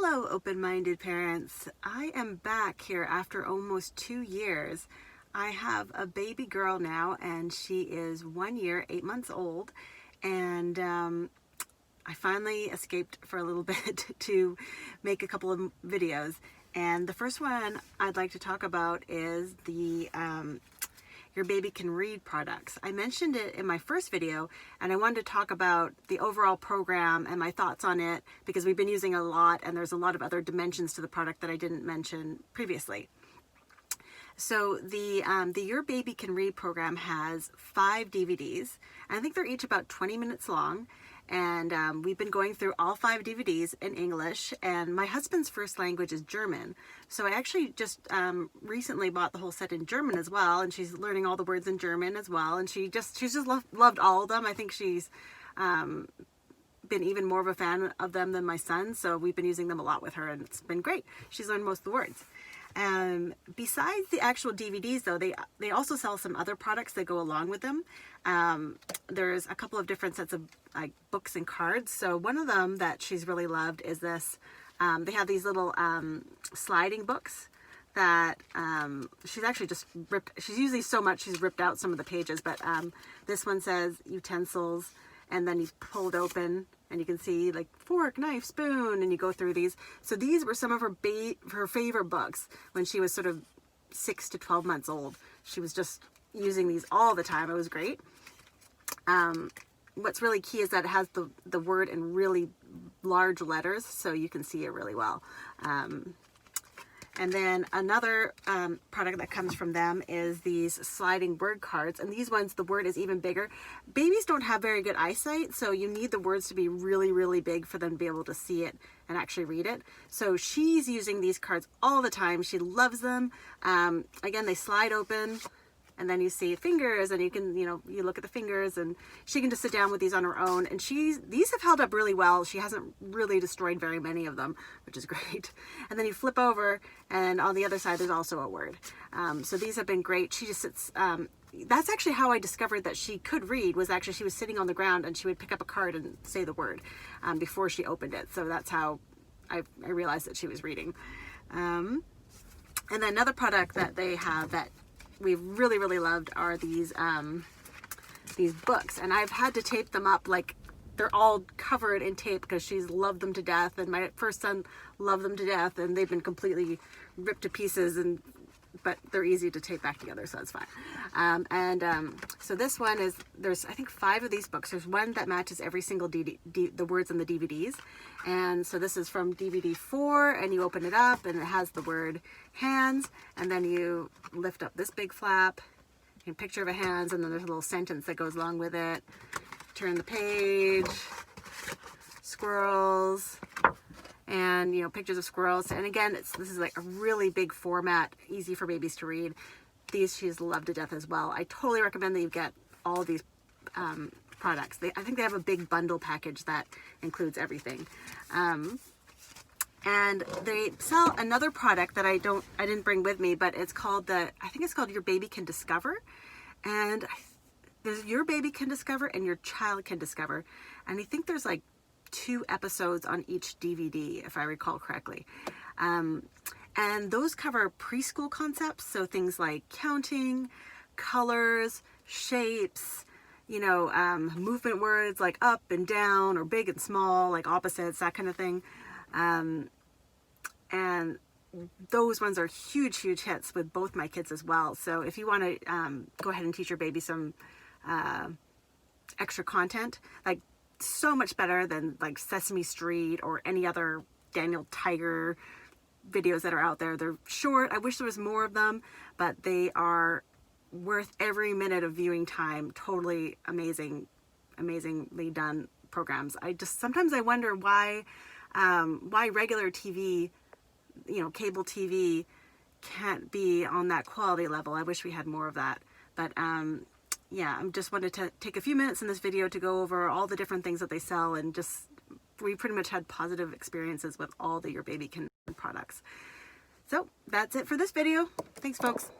Hello, open-minded parents. I am back here after almost 2 years. I have a baby girl now, and she is 1 year, 8 months old. And I finally escaped for a little bit to make a couple of videos. And the first one I'd like to talk about is the Your Baby Can Read products. I mentioned it in my first video, and I wanted to talk about the overall program and my thoughts on it because we've been using it a lot, and there's a lot of other dimensions to the product that I didn't mention previously. So the Your Baby Can Read program has 5 DVDs. I think they're each about 20 minutes long. And we've been going through all 5 DVDs in English, and my husband's first language is German. So I actually just recently bought the whole set in German as well, and she's learning all the words in German as well. And she's just loved all of them. I think she's been even more of a fan of them than my son. So we've been using them a lot with her, and it's been great. She's learned most of the words. Besides the actual DVDs, though, they also sell some other products that go along with them. There's a couple of different sets of like books and cards. So one of them that she's really loved is this. They have these little sliding books that she's actually just ripped. She's used these so much she's ripped out some of the pages. But this one says utensils, and then you pull it open, and you can see like fork, knife, spoon, and you go through these. So these were some of her favorite books when she was sort of 6 to 12 months old. She was just using these all the time. It was great. What's really key is that it has the word in really large letters, so you can see it really well. And then another product that comes from them is these sliding word cards. And these ones, the word is even bigger. Babies don't have very good eyesight, so you need the words to be really, really big for them to be able to see it and actually read it. So she's using these cards all the time. She loves them. Again, they slide open, and then you see fingers, and you can, you look at the fingers, and she can just sit down with these on her own. And these have held up really well. She hasn't really destroyed very many of them, which is great. And then you flip over, and on the other side, there's also a word. So these have been great. She just sits, that's actually how I discovered that she could read, was actually she was sitting on the ground, and she would pick up a card and say the word before she opened it. So that's how I realized that she was reading. And then another product that they have that we've really, really loved are these books, and I've had to tape them up. Like, they're all covered in tape because she's loved them to death, and my first son loved them to death, and they've been completely ripped to pieces, but they're easy to tape back together, so it's fine. So this one is, there's I think 5 of these books. There's one that matches every single the words in the DVDs, and so this is from DVD 4, and you open it up, and it has the word hands, and then you lift up this big flap, and picture of a hands, and then there's a little sentence that goes along with it. Turn the page, squirrels, and pictures of squirrels. And again, this is like a really big format, easy for babies to read. These she's loved to death as well. I totally recommend that you get all of these products. I think they have a big bundle package that includes everything. And they sell another product that I didn't bring with me, but it's called I think it's called Your Baby Can Discover. And there's Your Baby Can Discover and Your Child Can Discover. And I think there's like 2 episodes on each DVD, if I recall correctly. And those cover preschool concepts, so things like counting, colors, shapes, movement words like up and down, or big and small, like opposites, that kind of thing. And those ones are huge, huge hits with both my kids as well. So if you want to go ahead and teach your baby some extra content, like, so much better than like Sesame Street or any other Daniel Tiger videos that are out there. They're short. I wish there was more of them, but they are worth every minute of viewing time. Totally amazingly done programs. Sometimes I wonder why regular TV, cable TV can't be on that quality level. I wish we had more of that. But yeah, I just wanted to take a few minutes in this video to go over all the different things that they sell, and we pretty much had positive experiences with all the Your Baby Can products. So that's it for this video. Thanks, folks.